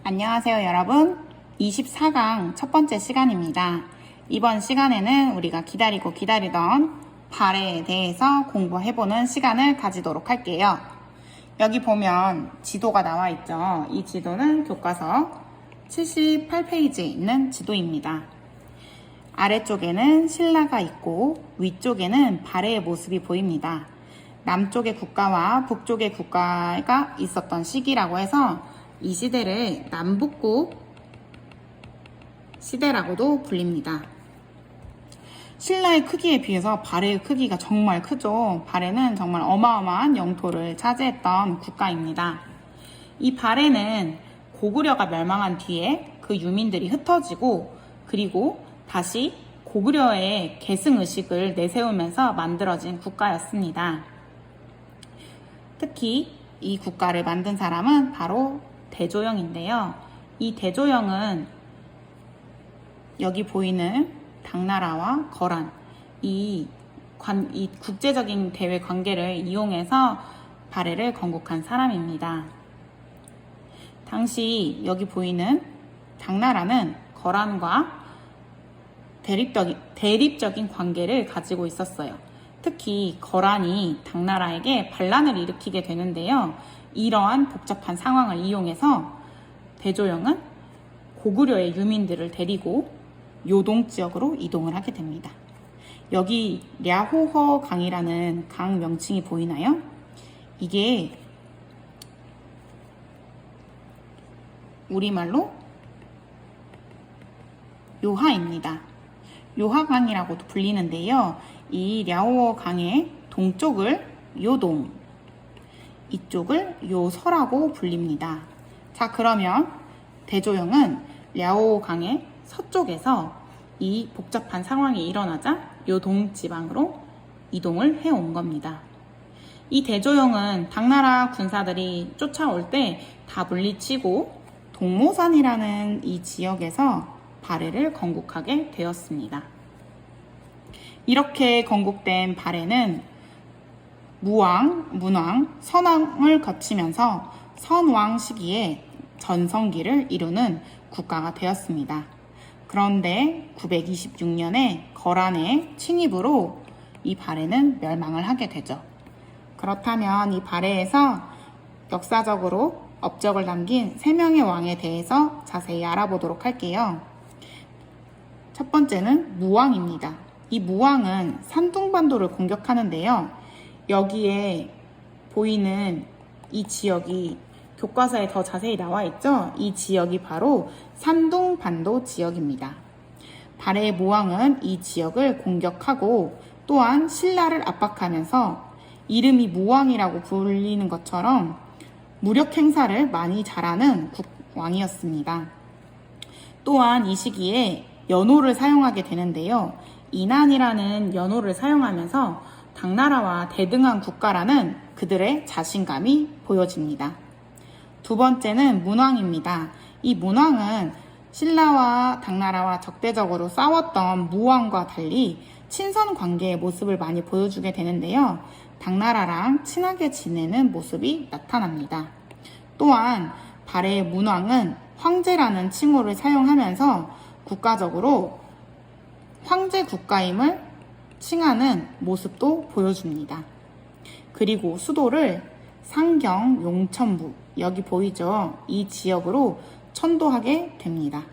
안녕하세요 여러분. 24강 첫 번째 시간입니다. 이번 시간에는 우리가 기다리던 발해에 대해서 공부해보는 시간을 가지도록 할게요. 여기 보면 지도가 나와 있죠. 이 지도는 교과서 78페이지에 있는 지도입니다. 아래쪽에는 신라가 있고 위쪽에는 발해의 모습이 보입니다. 남쪽의 국가와 북쪽의 국가가 있었던 시기라고 해서 이 시대를 남북국 시대라고도 불립니다. 신라의 크기에 비해서 발해의 크기가 정말 크죠. 발해는 정말 어마어마한 영토를 차지했던 국가입니다. 이 발해는 고구려가 멸망한 뒤에 그 유민들이 흩어지고 그리고 다시 고구려의 계승의식을 내세우면서 만들어진 국가였습니다. 특히 이 국가를 만든 사람은 바로 대조영인데요. 이 대조영은 여기 보이는 당나라와 거란, 이 국제적인 대외 관계를 이용해서 발해를 건국한 사람입니다. 당시 여기 보이는 당나라는 거란과 대립적인 관계를 가지고 있었어요. 특히 거란이 당나라에게 반란을 일으키게 되는데요. 이러한 복잡한 상황을 이용해서 대조영은 고구려의 유민들을 데리고 요동 지역으로 이동을 하게 됩니다. 여기 랴호허 강이라는 강 명칭이 보이나요? 이게 우리말로 요하입니다. 요하강이라고도 불리는데요. 이 랴오어 강의 동쪽을 요동, 이쪽을 요서라고 불립니다. 자, 그러면 대조영은 랴오어 강의 서쪽에서 이 복잡한 상황이 일어나자 요동 지방으로 이동을 해온 겁니다. 이 대조영은 당나라 군사들이 쫓아올 때 다 물리치고 동모산이라는 이 지역에서 발해를 건국하게 되었습니다. 이렇게 건국된 발해는 무왕, 문왕, 선왕을 거치면서 선왕 시기에 전성기를 이루는 국가가 되었습니다. 그런데 926년에 거란의 침입으로 이 발해는 멸망을 하게 되죠. 그렇다면 이 발해에서 역사적으로 업적을 남긴 3명의 왕에 대해서 자세히 알아보도록 할게요. 첫 번째는 무왕입니다. 이 무왕은 산둥반도를 공격하는데요. 여기에 보이는 이 지역이 교과서에 더 자세히 나와 있죠? 이 지역이 바로 산둥반도 지역입니다. 발해의 무왕은 이 지역을 공격하고 또한 신라를 압박하면서 이름이 무왕이라고 불리는 것처럼 무력 행사를 많이 잘하는 왕이었습니다. 또한 이 시기에 연호를 사용하게 되는데요. 인안이라는 연호를 사용하면서 당나라와 대등한 국가라는 그들의 자신감이 보여집니다. 두 번째는 문왕입니다. 이 문왕은 신라와 당나라와 적대적으로 싸웠던 무왕과 달리 친선 관계의 모습을 많이 보여주게 되는데요. 당나라랑 친하게 지내는 모습이 나타납니다. 또한 발해의 문왕은 황제라는 칭호를 사용하면서 국가적으로 황제 국가임을 칭하는 모습도 보여줍니다. 그리고 수도를 상경, 용천부, 여기 보이죠? 이 지역으로 천도하게 됩니다.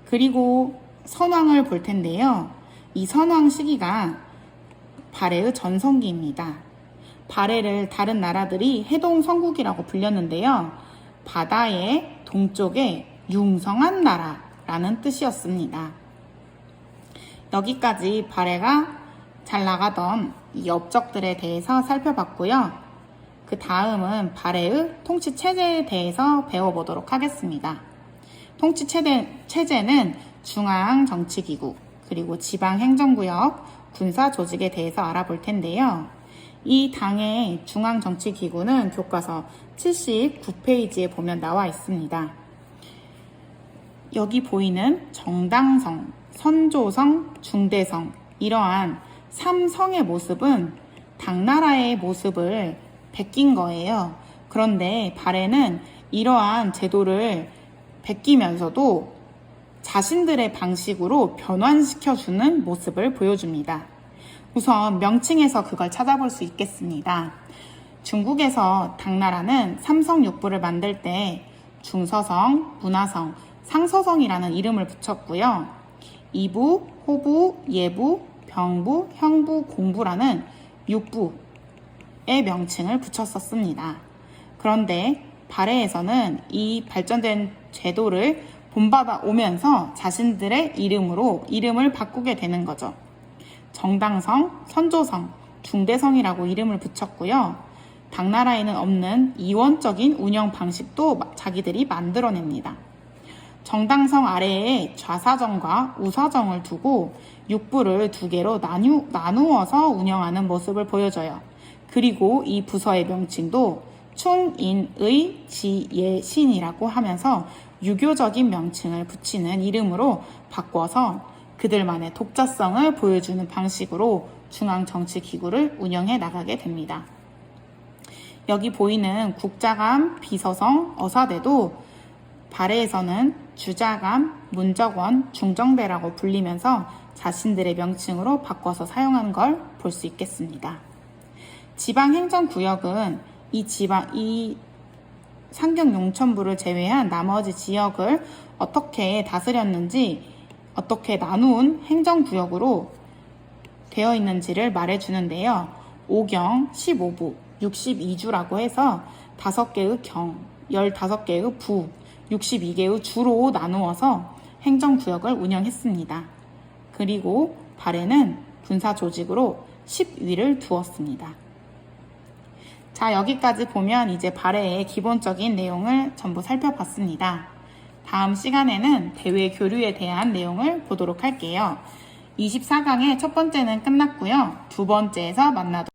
그리고 선왕을 볼 텐데요. 이 선왕 시기가 발해의 전성기입니다. 발해를 다른 나라들이 해동성국이라고 불렸는데요. 바다의 동쪽에 융성한 나라라는 뜻이었습니다. 여기까지 발해가 잘 나가던 이 업적들에 대해서 살펴봤고요. 그 다음은 발해의 통치체제에 대해서 배워보도록 하겠습니다. 통치체제는 중앙정치기구, 그리고 지방행정구역, 군사조직에 대해서 알아볼 텐데요. 이 당의 중앙정치기구는 교과서 79페이지에 보면 나와 있습니다. 여기 보이는 정당성, 선조성, 중대성, 이러한 3성의 모습은 당나라의 모습을 베낀 거예요. 그런데 발해는 이러한 제도를 베끼면서도 자신들의 방식으로 변환시켜주는 모습을 보여줍니다. 우선 명칭에서 그걸 찾아볼 수 있겠습니다. 중국에서 당나라는 삼성육부를 만들 때 중서성, 문화성, 상서성이라는 이름을 붙였고요. 이부, 호부, 예부, 병부, 형부, 공부라는 육부의 명칭을 붙였었습니다. 그런데 발해에서는 이 발전된 제도를 본받아 오면서 자신들의 이름으로 이름을 바꾸게 되는 거죠. 정당성, 선조성, 중대성이라고 이름을 붙였고요. 당나라에는 없는 이원적인 운영 방식도 자기들이 만들어냅니다. 정당성 아래에 좌사정과 우사정을 두고 육부를 두 개로 나누어서 운영하는 모습을 보여줘요. 그리고 이 부서의 명칭도 충인의 지예신이라고 하면서 유교적인 명칭을 붙이는 이름으로 바꿔서 그들만의 독자성을 보여주는 방식으로 중앙정치기구를 운영해 나가게 됩니다. 여기 보이는 국자감, 비서성, 어사대도 발해에서는 주자감, 문적원, 중정대라고 불리면서 자신들의 명칭으로 바꿔서 사용하는 걸 볼 수 있겠습니다. 지방행정구역은 이 상경용천부를 제외한 나머지 지역을 어떻게 다스렸는지, 어떻게 나누은 행정구역으로 되어 있는지를 말해주는데요. 5경, 15부, 62주라고 해서 5개의 경, 15개의 부, 62개의 주로 나누어서 행정구역을 운영했습니다. 그리고 발해는 군사조직으로 10위를 두었습니다. 자, 여기까지 보면 이제 발해의 기본적인 내용을 전부 살펴봤습니다. 다음 시간에는 대외 교류에 대한 내용을 보도록 할게요. 24강의 첫 번째는 끝났고요. 두 번째에서 만나도록